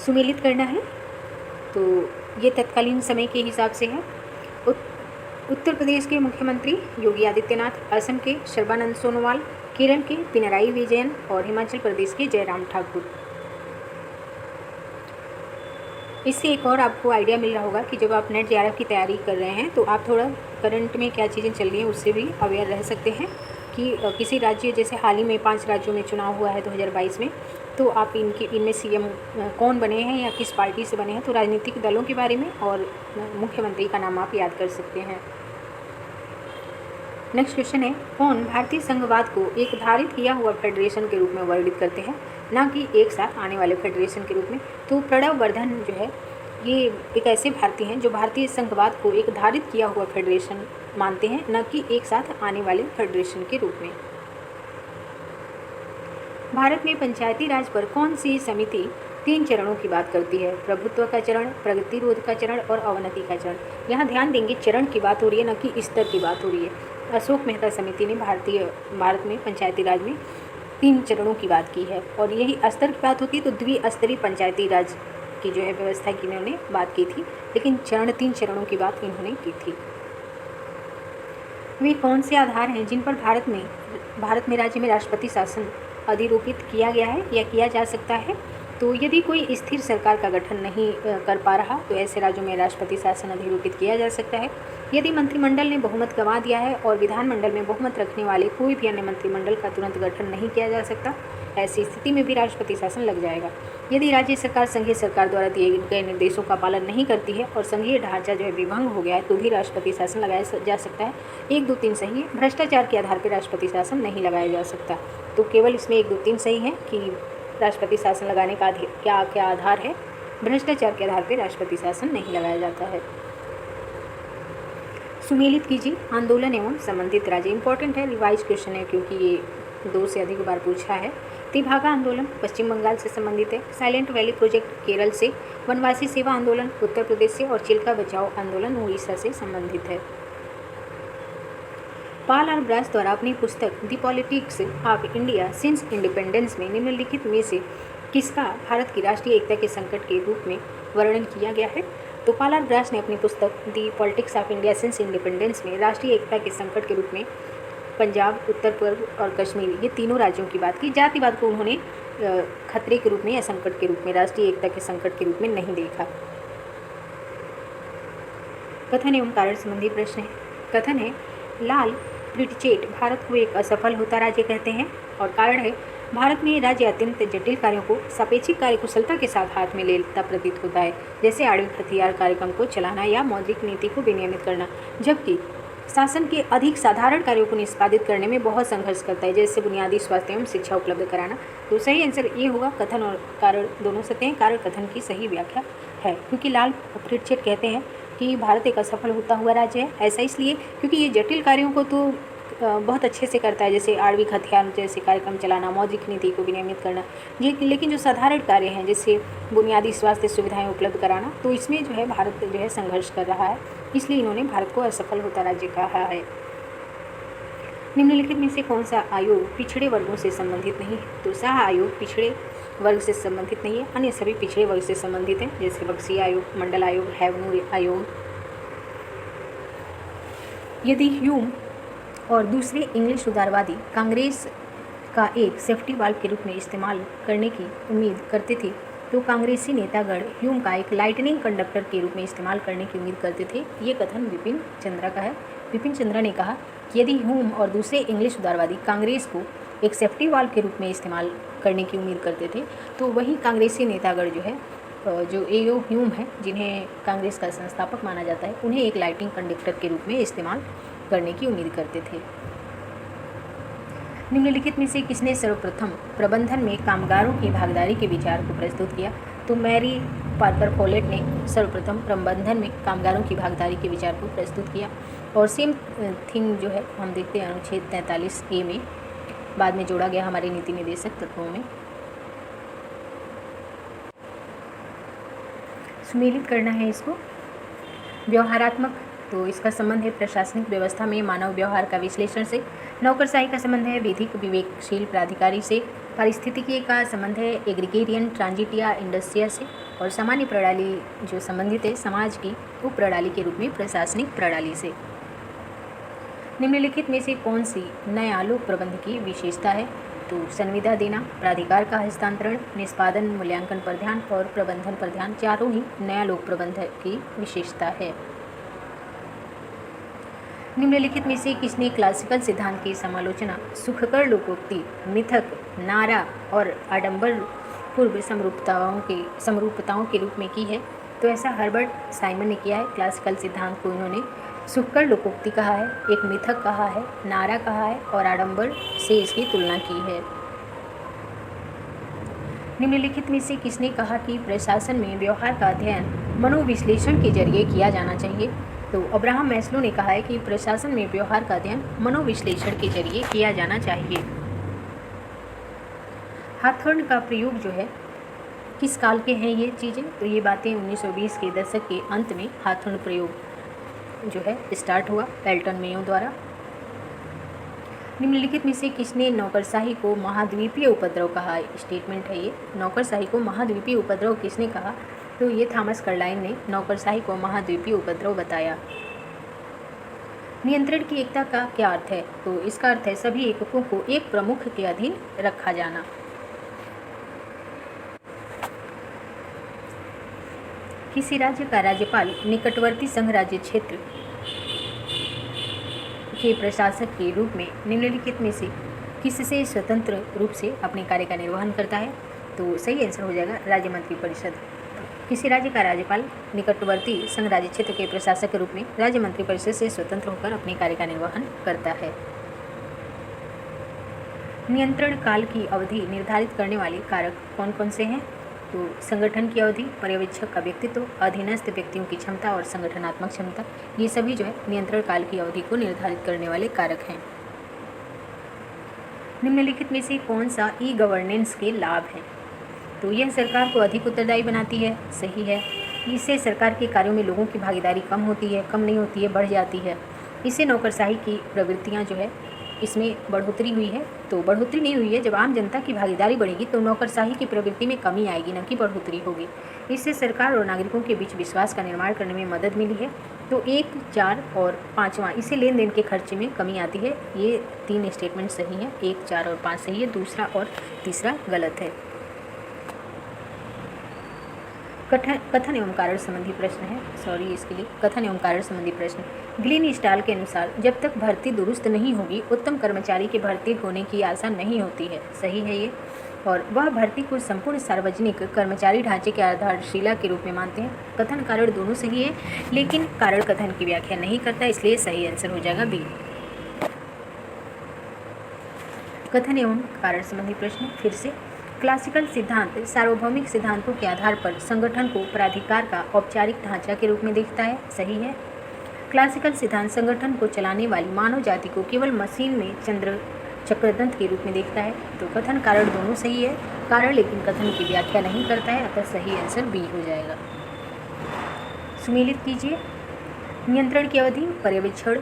सुमेलित करना है तो ये तत्कालीन समय के हिसाब से है। उत्तर प्रदेश के मुख्यमंत्री योगी आदित्यनाथ, असम के सर्बानंद सोनोवाल, केरल के पिनराई विजयन और हिमाचल प्रदेश के जयराम ठाकुर। इससे एक और आपको आइडिया मिल रहा होगा कि जब आप नेट JRF की तैयारी कर रहे हैं तो आप थोड़ा करंट में क्या चीज़ें चल रही हैं उससे भी अवेयर रह सकते हैं। कि किसी राज्य, जैसे हाल ही में 5 राज्यों में चुनाव हुआ है 2022 में, तो आप इनमें सीएम कौन बने हैं या किस पार्टी से बने हैं, तो राजनीतिक दलों के बारे में और मुख्यमंत्री का नाम आप याद कर सकते हैं। नेक्स्ट क्वेश्चन है, कौन भारतीय संघवाद को एक धारित किया हुआ फेडरेशन के रूप में वर्णित करते हैं, ना कि एक साथ आने वाले फेडरेशन के रूप में। तो प्रणव वर्धन जो है ये एक ऐसे भारतीय हैं जो भारतीय संघवाद को एक धारित किया हुआ फेडरेशन मानते हैं, न कि एक साथ आने वाले फेडरेशन के रूप में। भारत में पंचायती राज पर कौन सी समिति 3 चरणों की बात करती है, प्रभुत्व का चरण, प्रगतिरोध का चरण और अवनति का चरण। यहाँ ध्यान देंगे चरण की बात हो रही है, न कि स्तर की बात हो रही है। अशोक मेहता समिति ने भारत में पंचायती राज में 3 चरणों की बात की है, और यही स्तर की बात होती है तो द्विस्तरीय पंचायती राज की जो है व्यवस्था की इन्होंने बात की थी, लेकिन 3 चरणों की बात इन्होंने की थी। वे कौन से आधार हैं जिन पर भारत में राज्य में राष्ट्रपति शासन अधिरूपित किया गया है या किया जा सकता है। तो यदि कोई स्थिर सरकार का गठन नहीं कर पा रहा तो ऐसे राज्यों में राष्ट्रपति शासन अधिरूपित किया जा सकता है। यदि मंत्रिमंडल ने बहुमत गंवा दिया है और विधानमंडल में बहुमत रखने वाले कोई भी अन्य मंत्रिमंडल का तुरंत गठन नहीं किया जा सकता, ऐसी स्थिति में भी राष्ट्रपति शासन लग जाएगा। यदि राज्य सरकार संघीय सरकार द्वारा दिए गए निर्देशों का पालन नहीं करती है और संघीय ढांचा जो है विभंग हो गया है तो भी राष्ट्रपति शासन लगाया जा सकता है। 1, 2, 3 सही है। भ्रष्टाचार के आधार पर राष्ट्रपति शासन नहीं लगाया जा सकता। तो केवल इसमें 1, 2, 3 सही है कि राष्ट्रपति शासन लगाने का क्या आधार है, भ्रष्टाचार के आधार पर राष्ट्रपति शासन नहीं लगाया जाता है। सुमेलित कीजिए आंदोलन एवं संबंधित राज्य। इंपॉर्टेंट है, रिवाइज क्वेश्चन है क्योंकि ये 2 से अधिक बार पूछा है। त्रिभागा आंदोलन पश्चिम बंगाल से संबंधित है। साइलेंट वैली प्रोजेक्ट केरल से। वनवासी सेवा आंदोलन उत्तर प्रदेश से। और चिल्का बचाओ आंदोलन उड़ीसा से संबंधित है। पाल आर ब्रास द्वारा अपनी पुस्तक the politics of India since independence में निम्नलिखित में से किसका भारत की राष्ट्रीय एकता के संकट के रूप में वर्णन किया गया है। तो पाल आर ब्रास ने अपनी पुस्तक the politics of India since independence में राष्ट्रीय एकता के संकट के रूप में पंजाब, उत्तर पूर्व और कश्मीर, ये तीनों राज्यों की बात की। जातिवाद को उन्होंने खतरे के रूप में या संकट के रूप में, राष्ट्रीय एकता के संकट के रूप में नहीं देखा। कथन एवं कारण संबंधी प्रश्न है। कथन है, लाल प्रिटचेट भारत को एक असफल होता राज्य कहते हैं, और कारण है भारत में राज्य अत्यंत जटिल कार्यों को सापेक्षिक कार्यकुशलता के साथ हाथ में लेता प्रतीत होता है, जैसे आणविक हथियार कार्यक्रम को चलाना या मौद्रिक नीति को विनियमित करना, जबकि शासन के अधिक साधारण कार्यों को निष्पादित करने में बहुत संघर्ष करता है, जैसे बुनियादी स्वास्थ्य एवं शिक्षा उपलब्ध कराना। तो सही आंसर ये होगा, कथन और कारण दोनों सत्य हैं। कारण कथन की सही व्याख्या है, क्योंकि लाल प्रिटचेट कहते हैं कि भारत एक असफल होता हुआ राज्य है। ऐसा इसलिए क्योंकि ये जटिल कार्यों को तो बहुत अच्छे से करता है, जैसे आणविक हथियार जैसे कार्यक्रम चलाना, मौद्रिक नीति को विनियमित करना, लेकिन जो साधारण कार्य हैं जैसे बुनियादी स्वास्थ्य सुविधाएं उपलब्ध कराना, तो इसमें जो है भारत जो है संघर्ष कर रहा है, इसलिए इन्होंने भारत को असफल होता राज्य कहा है। निम्नलिखित में से कौन सा आयोग पिछड़े वर्गों से संबंधित नहीं है। तो शाह आयोग पिछड़े वर्ग से संबंधित नहीं है, अन्य सभी पिछड़े वर्ग से संबंधित हैं, जैसे बक्सी आयोग, मंडल आयोग, हैवनूर आयोग। यदि ह्यूम और दूसरे इंग्लिश उदारवादी कांग्रेस का एक सेफ्टी वाल्व के रूप में इस्तेमाल करने की उम्मीद करते थे, तो कांग्रेसी नेतागण ह्यूम का एक लाइटनिंग कंडक्टर के रूप में इस्तेमाल करने की उम्मीद करते थे। ये कथन बिपिन चंद्रा का है। बिपिन चंद्रा ने कहा कि यदि ह्यूम और दूसरे इंग्लिश उदारवादी कांग्रेस को एक सेफ्टी वाल्व के रूप में इस्तेमाल करने की उम्मीद करते थे, तो वही कांग्रेसी नेतागण जो है, जो ए.ओ. ह्यूम है, जिन्हें कांग्रेस का संस्थापक माना जाता है, उन्हें एक लाइटनिंग कंडक्टर के रूप में इस्तेमाल करने की उम्मीद करते थे। निम्नलिखित में से किसने सर्वप्रथम प्रबंधन में कामगारों की भागीदारी के विचार को प्रस्तुत किया। तो मैरी पार्कर फोलेट ने सर्वप्रथम प्रबंधन में कामगारों की भागीदारी के विचार को प्रस्तुत किया। और सेम थिंग जो है हम देखते हैं अनुच्छेद 43A में बाद में जोड़ा गया हमारे नीति निर्देशक तत्वों में। सुमेलित करना है इसको। व्यवहारात्मक, तो इसका संबंध है प्रशासनिक व्यवस्था में मानव व्यवहार का विश्लेषण से। नौकरशाही का संबंध है विधिक विवेकशील प्राधिकारी से। पारिस्थितिकी का संबंध है एग्रीगेरियन ट्रांजिट या इंडस्ट्रिया से। और सामान्य प्रणाली जो संबंधित है समाज की उप प्रणाली के रूप में प्रशासनिक प्रणाली से। निम्नलिखित में से कौन सी नया लोक प्रबंध की विशेषता है। तो संविदा देना, प्राधिकार का हस्तांतरण, निष्पादन मूल्यांकन पर ध्यान और प्रबंधन पर ध्यान, चारों ही नया लोक प्रबंध की विशेषता है। निम्नलिखित में से किसने क्लासिकल सिद्धांत की समालोचना सुखकर लोकोक्ति, मिथक, नारा और आडंबर पूर्व समरूपताओं के रूप में की है? तो ऐसा हर्बर्ट साइमन ने किया है। क्लासिकल सिद्धांत को इन्होंने सुखकर लोकोक्ति कहा है, एक मिथक कहा है, नारा कहा है और आडंबर से इसकी तुलना की है। निम्नलिखित में से किसने कहा कि प्रशासन में व्यवहार का अध्ययन मनोविश्लेषण के जरिए किया जाना चाहिए? तो अब्राहम मैस्लो ने कहा है कि प्रशासन में व्यवहार का अध्ययन मनोविश्लेषण के जरिए किया जाना चाहिए। हाथोर्न का प्रयोग जो है किस काल के हैं ये चीज़ें? तो ये बातें 1920 के दशक के अंत में हाथोर्न प्रयोग जो है स्टार्ट हुआ एल्टन मेयो द्वारा। निम्नलिखित में से किसने नौकरशाही को महाद्वीपीय उपद्रव कहा? स्टेटमेंट है ये। नौकरशाही को महाद्वीपीय उपद्रव किसने कहा? तो ये थॉमस कार्लाइल ने नौकरशाही को महाद्वीपीय उपद्रव बताया। नियंत्रण की एकता का क्या अर्थ है? तो इसका अर्थ है सभी एककों को एक प्रमुख के अधीन रखा जाना। किसी राज्य का राज्यपाल निकटवर्ती संघ राज्य क्षेत्र के प्रशासक के रूप में निम्नलिखित में से किससे स्वतंत्र रूप से अपने कार्य का निर्वहन करता है? तो सही आंसर हो जाएगा राज्य मंत्री परिषद। किसी राज्य का राज्यपाल निकटवर्ती संघ राज्य क्षेत्र के प्रशासक के रूप में राज्य मंत्री परिषद से स्वतंत्र होकर अपने कार्य का निर्वहन करता है। नियंत्रण काल की अवधि निर्धारित करने वाले कारक कौन कौन से हैं? तो संगठन की अवधि, पर्यवेक्षक का व्यक्तित्व, अधीनस्थ व्यक्तियों की क्षमता और संगठनात्मक क्षमता, ये सभी जो है नियंत्रण काल की अवधि को निर्धारित करने वाले कारक हैं। निम्नलिखित में से कौन सा ई गवर्नेंस के लाभ हैं? तो यह सरकार को अधिक उत्तरदायी बनाती है, सही है। इससे सरकार के कार्यों में लोगों की भागीदारी कम होती है, कम नहीं होती है, बढ़ जाती है। इससे नौकरशाही की प्रवृत्तियाँ जो है इसमें बढ़ोतरी हुई है। तो बढ़ोतरी नहीं हुई है, जब आम जनता की भागीदारी बढ़ेगी तो नौकरशाही की प्रवृत्ति में कमी आएगी, न कि बढ़ोतरी होगी। इससे सरकार और नागरिकों के बीच विश्वास का निर्माण करने में मदद मिली है। तो 1, 4 और 5वां, इससे लेन देन के खर्चे में कमी आती है। ये 3 स्टेटमेंट सही हैं, 1, 4 और 5 सही है, दूसरा और तीसरा गलत है। कथन एवं कारण संबंधी प्रश्न है, इसके लिए कथन एवं कारण संबंधी प्रश्न। ग्लीन स्टाल के अनुसार जब तक भर्ती दुरुस्त नहीं होगी उत्तम कर्मचारी के भर्ती होने की आशा नहीं होती है, सही है ये। और वह भर्ती को संपूर्ण सार्वजनिक कर्मचारी ढांचे के आधारशिला के रूप में मानते हैं। कथन कारण दोनों सही है, लेकिन कारण कथन की व्याख्या नहीं करता, इसलिए सही आंसर हो जाएगा बी। कथन एवं कारण संबंधी प्रश्न फिर से। क्लासिकल सिद्धांत सार्वभौमिक सिद्धांतों के आधार पर संगठन को प्राधिकार का औपचारिक ढांचा के रूप में देखता है, सही है। क्लासिकल सिद्धांत संगठन को चलाने वाली मानव जाति को केवल मशीन में चक्रदंत के रूप में देखता है। तो कथन कारण दोनों सही है, कारण लेकिन कथन की व्याख्या नहीं करता है, अतः सही आंसर बी हो जाएगा। सुमेलित कीजिए। नियंत्रण की अवधि, पर्यवेक्षण,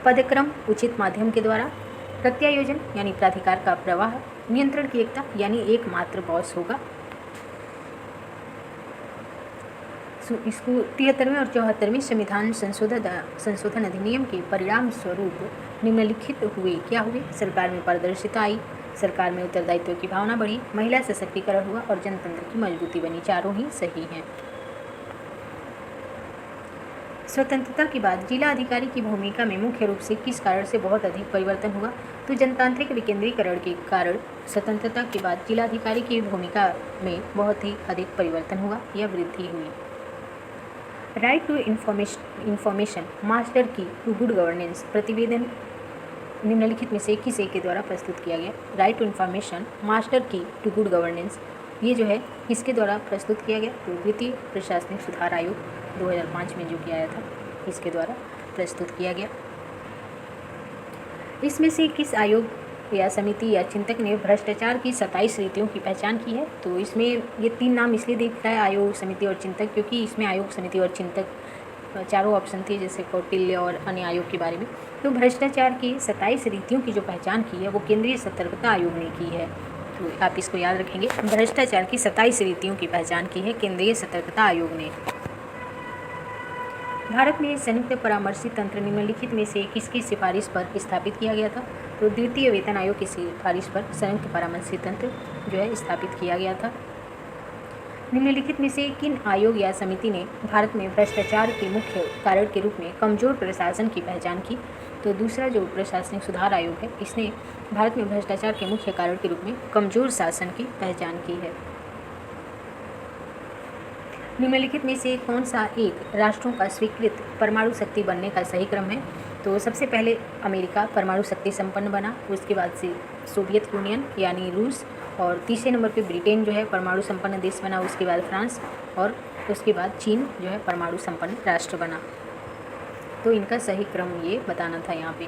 पदक्रम उचित माध्यम के द्वारा, प्रत्यायोजन यानी प्राधिकार का प्रवाह, नियंत्रण की एकता यानी एकमात्र बॉस होगा। इसको 73वें और 74वें संविधान संशोधन अधिनियम के परिणाम स्वरूप निम्नलिखित हुए क्या हुए? सरकार में पारदर्शिता आई, सरकार में उत्तरदायित्व की भावना बढ़ी, महिला सशक्तिकरण हुआ और जनतंत्र की मजबूती बनी। चारों ही सही हैं। स्वतंत्रता के बाद जिला अधिकारी की भूमिका में मुख्य रूप से किस कारण से बहुत अधिक परिवर्तन हुआ? तो जनतांत्रिक विकेंद्रीकरण के कारण स्वतंत्रता के बाद जिलाधिकारी की भूमिका में बहुत ही अधिक परिवर्तन हुआ या वृद्धि हुई। राइट टू इंफॉर्मेशन मास्टर की टू गुड गवर्नेंस प्रतिवेदन निम्नलिखित में से किस एक के द्वारा प्रस्तुत किया गया? राइट टू इंफॉर्मेशन मास्टर की टू गुड गवर्नेंस, ये जो है किसके द्वारा प्रस्तुत किया गया? तो द्वितीय प्रशासनिक सुधार आयोग 2005 में जो किया गया था, इसके द्वारा प्रस्तुत किया गया। इसमें से किस आयोग या समिति या चिंतक ने भ्रष्टाचार की 27 रीतियों की पहचान की है? तो इसमें ये 3 नाम इसलिए दिख रहा है, आयोग, समिति और चिंतक, क्योंकि इसमें आयोग, समिति और चिंतक चारों ऑप्शन थे, जैसे कौटिल्य और अन्य आयोग के बारे में। तो भ्रष्टाचार की 27 रीतियों की जो पहचान की है वो केंद्रीय सतर्कता आयोग ने की है। तो आप इसको याद रखेंगे, भ्रष्टाचार की 27 रीतियों की पहचान की है केंद्रीय सतर्कता आयोग ने। भारत में संयुक्त परामर्शी तंत्र निम्नलिखित में से किसकी सिफारिश पर स्थापित किया गया था? तो द्वितीय वेतन आयोग की सिफारिश पर संयुक्त परामर्शी तंत्र जो है स्थापित किया गया था। निम्नलिखित में से किन आयोग या समिति ने भारत में भ्रष्टाचार के मुख्य कारण के रूप में कमजोर प्रशासन की पहचान की? तो दूसरा जो प्रशासनिक सुधार आयोग है, इसने भारत में भ्रष्टाचार के मुख्य कारण के रूप में कमजोर शासन की पहचान की है। निम्नलिखित में से कौन सा एक राष्ट्रों का स्वीकृत परमाणु शक्ति बनने का सही क्रम है? तो सबसे पहले अमेरिका परमाणु शक्ति संपन्न बना, उसके बाद से सोवियत यूनियन यानी रूस, और तीसरे नंबर पे ब्रिटेन जो है परमाणु संपन्न देश बना, उसके बाद फ्रांस, और उसके बाद चीन जो है परमाणु संपन्न राष्ट्र बना। तो इनका सही क्रम ये बताना था यहाँ पे।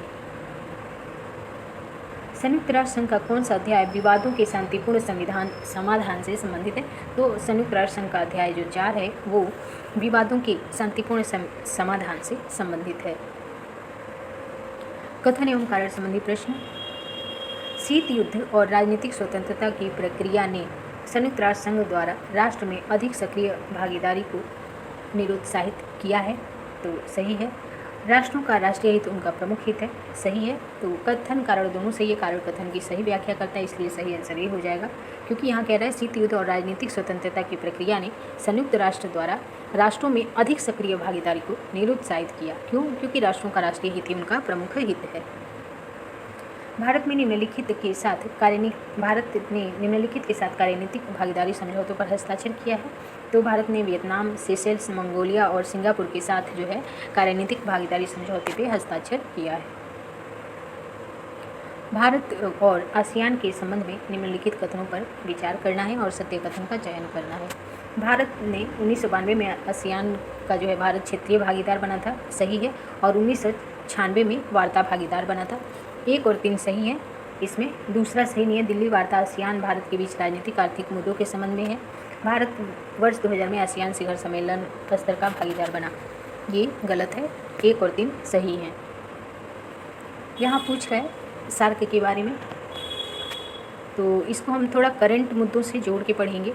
संयुक्त राष्ट्र संघ का कौन सा अध्याय विवादों के शांतिपूर्ण समाधान से संबंधित है? तो संयुक्त राष्ट्र संघ का अध्याय जो 4 है वो विवादों के शांतिपूर्ण समाधान से संबंधित है। कथन एवं कारण संबंधी प्रश्न। शीत युद्ध और राजनीतिक स्वतंत्रता की प्रक्रिया ने संयुक्त राष्ट्र संघ द्वारा राष्ट्र में अधिक सक्रिय भागीदारी को निरुत्साहित किया है। तो सही है। राष्ट्रों का राष्ट्रीय हित उनका प्रमुख हित है। सही है। तो कथन कारण दोनों सही है। कारण कथन की सही व्याख्या करता है, इसलिए सही आंसर ये हो जाएगा, क्योंकि यहाँ कह रहा है शीत युद्ध और राजनीतिक स्वतंत्रता की प्रक्रिया ने संयुक्त राष्ट्र द्वारा राष्ट्रों में अधिक सक्रिय भागीदारी को निरुत्साहित किया। क्यों? क्योंकि राष्ट्रों का राष्ट्रीय हित ही उनका प्रमुख हित है। भारत ने निम्नलिखित के साथ कार्यनीतिक भागीदारी समझौतों पर हस्ताक्षर किया है। तो भारत ने वियतनाम, सेशेल्स, मंगोलिया और सिंगापुर के साथ जो है कार्यनीतिक भागीदारी समझौते पे हस्ताक्षर किया है। भारत और आसियान के संबंध में निम्नलिखित कथनों पर विचार करना है और सत्य कथन का चयन करना है। भारत ने 1992 में आसियान का जो है भारत क्षेत्रीय भागीदार बना था। सही है। और 1996 में वार्ता भागीदार बना था। 1 और 3 सही है। इसमें दूसरा सही नहीं है। दिल्ली वार्ता आसियान भारत के बीच राजनीतिक आर्थिक मुद्दों के संबंध में है। भारत वर्ष 2000 में आसियान शिखर सम्मेलन स्तर का भागीदार बना, ये गलत है। 1 और 3 सही हैं। यहाँ पूछ रहा है सार्क के बारे में, तो इसको हम थोड़ा करंट मुद्दों से जोड़ के पढ़ेंगे।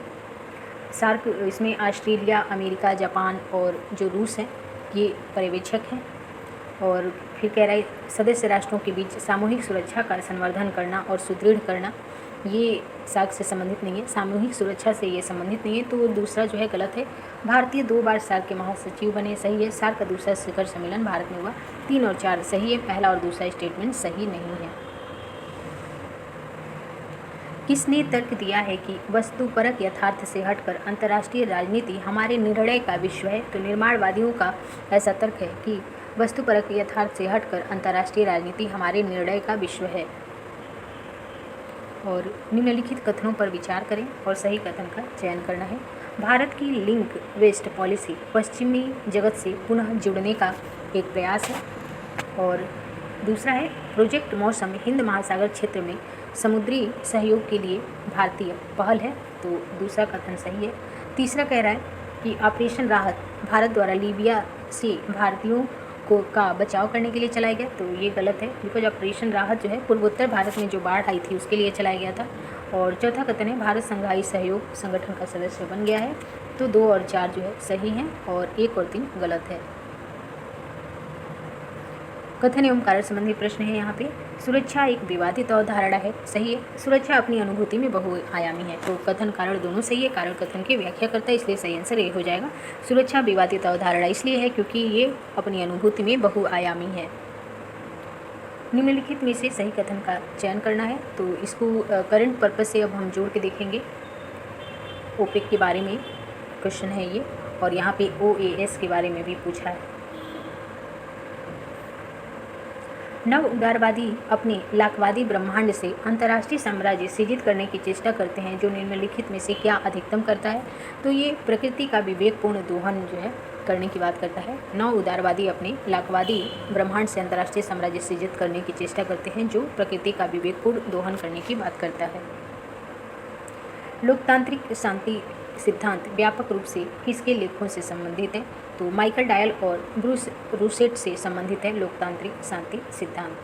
सार्क इसमें ऑस्ट्रेलिया, अमेरिका, जापान और जो रूस है ये पर्यवेक्षक हैं। और फिर कह रहा है सदस्य राष्ट्रों के बीच सामूहिक सुरक्षा का संवर्धन करना और सुदृढ़ करना, ये सार्क से संबंधित नहीं है। सामूहिक सुरक्षा से ये संबंधित नहीं है। तो दूसरा जो है गलत है। भारतीय 2 बार सार्क के महासचिव बने, सही है। सार्क का दूसरा शिखर सम्मेलन भारत में हुआ। 3 और 4 सही है। पहला और दूसरा स्टेटमेंट सही नहीं है। किसने तर्क दिया है कि वस्तुपरक यथार्थ से हटकर अंतर्राष्ट्रीय राजनीति हमारे निर्णय का विषय है? तो निर्माणवादियों का ऐसा तर्क है कि वस्तुपरक यथार्थ से हटकर अंतर्राष्ट्रीय राजनीति हमारे निर्णय का विषय है। और निम्नलिखित कथनों पर विचार करें और सही कथन का चयन करना है। भारत की लिंक वेस्ट पॉलिसी पश्चिमी जगत से पुनः जुड़ने का एक प्रयास है। और दूसरा है प्रोजेक्ट मौसम हिंद महासागर क्षेत्र में समुद्री सहयोग के लिए भारतीय पहल है। तो दूसरा कथन सही है। तीसरा कह रहा है कि ऑपरेशन राहत भारत द्वारा लीबिया से भारतीयों का बचाव करने के लिए चलाया गया। तो ये गलत है, बिकॉज ऑपरेशन राहत जो है पूर्वोत्तर भारत में जो बाढ़ आई थी उसके लिए चलाया गया था। और चौथा कथन है भारत संघाई सहयोग संगठन का सदस्य बन गया है। तो 2 और 4 जो है सही हैं और 1 और 3 गलत है। कथन एवं कारण संबंधी प्रश्न है यहाँ पे। सुरक्षा एक विवादित अवधारणा है, सही है। सुरक्षा अपनी अनुभूति में बहुआयामी है। तो कथन कारण दोनों सही है। कारण कथन की व्याख्या करता है, इसलिए सही आंसर ये हो जाएगा। सुरक्षा विवादित अवधारणा इसलिए है क्योंकि ये अपनी अनुभूति में बहुआयामी है। निम्नलिखित में से सही कथन का चयन करना है। तो इसको करंट पर्पस से अब हम जोड़ के देखेंगे। ओपेक के बारे में क्वेश्चन है ये, और यहाँ पे OAS के बारे में भी पूछा है। नव उदारवादी अपने लाकवादी ब्रह्मांड से अंतर्राष्ट्रीय साम्राज्य सृजित करने की चेष्टा करते हैं, जो निम्नलिखित में से क्या अधिकतम करता है? तो ये प्रकृति का विवेकपूर्ण दोहन जो है करने की बात करता है। नव उदारवादी अपने लाकवादी ब्रह्मांड से अंतर्राष्ट्रीय साम्राज्य सृजित करने की चेष्टा करते हैं, जो प्रकृति का विवेकपूर्ण दोहन करने की बात करता है। लोकतांत्रिक शांति सिद्धांत व्यापक रूप से किसके लेखों से संबंधित है? तो माइकल डायल और ब्रूस रूसेट से संबंधित है लोकतांत्रिक शांति सिद्धांत।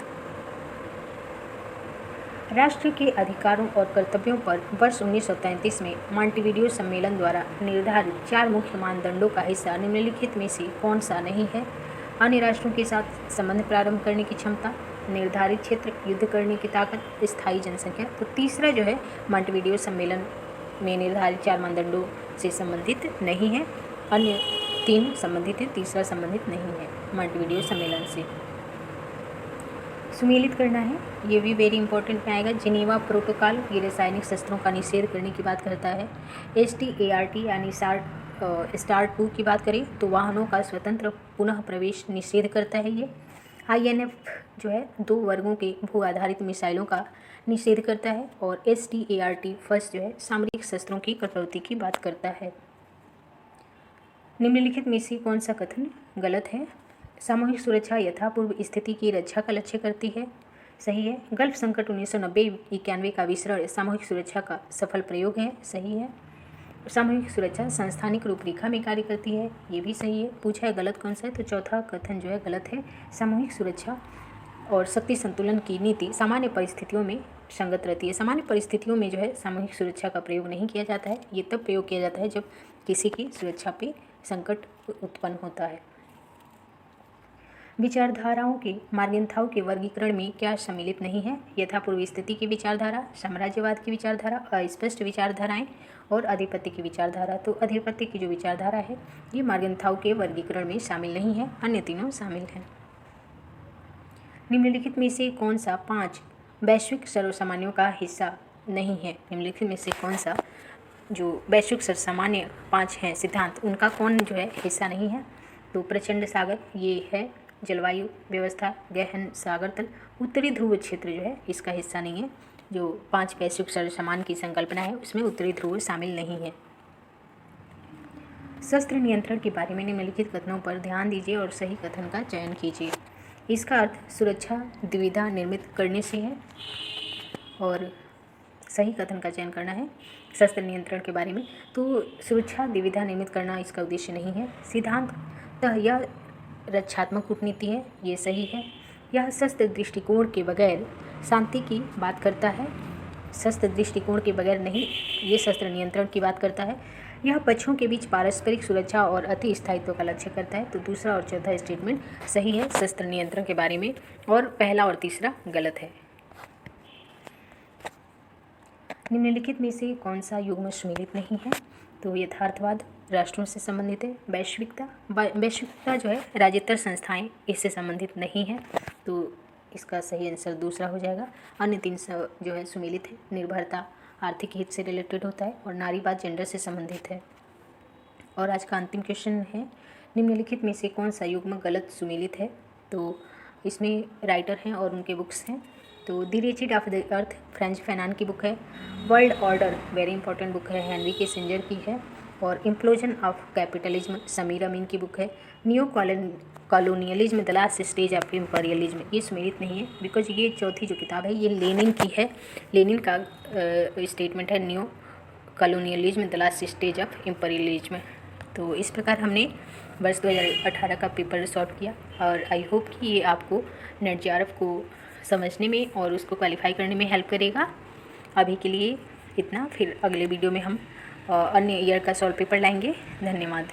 राष्ट्र के अधिकारों और कर्तव्यों पर वर्ष 1933 में मॉन्टेविडियो सम्मेलन द्वारा निर्धारित 4 मुख्य मानदंडों का हिस्सा निम्नलिखित में से कौन सा नहीं है? अन्य राष्ट्रों के साथ संबंध प्रारंभ करने की क्षमता, निर्धारित क्षेत्र, युद्ध करने की ताकत, स्थायी जनसंख्या। तो तीसरा जो है मॉन्टेविडियो सम्मेलन में निर्धारित 4 मानदंडों से संबंधित नहीं है। अन्य 3 संबंधित है, तीसरा संबंधित नहीं है मॉन्टेविडियो सम्मेलन से। सुमेलित करना है, ये भी वेरी इंपॉर्टेंट में आएगा। जिनेवा प्रोटोकॉल, ये रासायनिक शस्त्रों का निषेध करने की बात करता है। START यानी START 2 की बात करें तो वाहनों का स्वतंत्र पुनः प्रवेश निषेध करता है ये। INF जो है 2 वर्गों के भू आधारित मिसाइलों का निषेध करता है। और START फर्स्ट जो है सामरिक शस्त्रों की कटौती की बात करता है। निम्नलिखित में से कौन सा कथन गलत है? सामूहिक सुरक्षा यथापूर्व स्थिति की रक्षा का लक्ष्य करती है, सही है। गल्फ संकट 1990-91 का विसरण सामूहिक सुरक्षा का सफल प्रयोग है, सही है। सामूहिक सुरक्षा संस्थानिक रूपरेखा में कार्य करती है, ये भी सही है। पूछा है गलत कौन सा है, तो चौथा कथन जो है गलत है। सामूहिक सुरक्षा और शक्ति संतुलन की नीति सामान्य परिस्थितियों में संगत रहती है। सामान्य परिस्थितियों में जो है सामूहिक सुरक्षा का प्रयोग नहीं किया जाता है, ये तब प्रयोग किया जाता है जब किसी की सुरक्षा पे संकट उत्पन्न होता है। विचारधाराओं के मार्गन्थाओं के वर्गीकरण में क्या सम्मिलित नहीं है? यथापूर्व स्थिति की विचारधारा, साम्राज्यवाद की विचारधारा, अस्पष्ट विचारधाराएं और आधिपत्य की विचारधारा। तो आधिपत्य की जो विचारधारा है ये मार्गन्थाओं के वर्गीकरण में शामिल नहीं है, अन्य तीनों शामिल हैं। निम्नलिखित में से कौन सा 5 वैश्विक सर्वसामान्यों का हिस्सा नहीं है? निम्नलिखित में से कौन सा जो वैश्विक सर्वसामान्य 5 हैं सिद्धांत, उनका कौन जो है हिस्सा नहीं है? तो प्रचंड सागर ये है, जलवायु व्यवस्था, गहन सागर तल, उत्तरी ध्रुव क्षेत्र जो है इसका हिस्सा नहीं है। जो 5 वैश्विक सर्वसामान्य की संकल्पना है उसमें उत्तरी ध्रुव शामिल नहीं है। शस्त्र नियंत्रण के बारे में निम्नलिखित कथनों पर ध्यान दीजिए और सही कथन का चयन कीजिए। इसका अर्थ सुरक्षा द्विविधा निर्मित करने से है और सही कथन का चयन करना है शस्त्र नियंत्रण के बारे में। तो सुरक्षा द्विविधा निर्मित करना इसका उद्देश्य नहीं है। सिद्धांततः यह रक्षात्मक कूटनीति है, ये सही है। यह शस्त्र दृष्टिकोण के बगैर शांति की बात करता है, शस्त्र दृष्टिकोण के बगैर नहीं, ये शस्त्र नियंत्रण की बात करता है। यह पक्षों के बीच पारस्परिक सुरक्षा और अति स्थायित्व का लक्ष्य करता है। तो दूसरा और चौथा स्टेटमेंट सही है शस्त्र नियंत्रण के बारे में, और पहला और तीसरा गलत है। निम्नलिखित में से कौन सा युग्म सम्मिलित नहीं है? तो यथार्थवाद राष्ट्रों से संबंधित है। वैश्विकता जो है राज्येतर संस्थाएं इससे संबंधित नहीं है, तो इसका सही आंसर दूसरा हो जाएगा। अन्य 3 जो है सुमेलित है। निर्भरता आर्थिक हित से रिलेटेड होता है और नारीवाद जेंडर से संबंधित है। और आज का अंतिम क्वेश्चन है, निम्नलिखित में से कौन सा युग्म गलत सुमेलित है? तो इसमें राइटर हैं और उनके बुक्स हैं। तो the wretched of the earth Frantz Fanon की बुक है। World order very important book है, हेनरी किसिंजर की है। और implosion of capitalism Samir Amin की बुक है। New colonialism the last stage of imperialism, ये सुमेलित नहीं है बिकॉज ये चौथी जो किताब है ये लेनिन की है। लेनिन का स्टेटमेंट है new colonialism the last stage of imperialism. तो इस प्रकार हमने वर्ष 2018 का पेपर सॉल्व किया और आई होप कि ये आपको नेट JRF को समझने में और उसको क्वालिफाई करने में हेल्प करेगा। अभी के लिए इतना, फिर अगले वीडियो में हम अन्य ईयर का सॉल्व पेपर लाएंगे। धन्यवाद।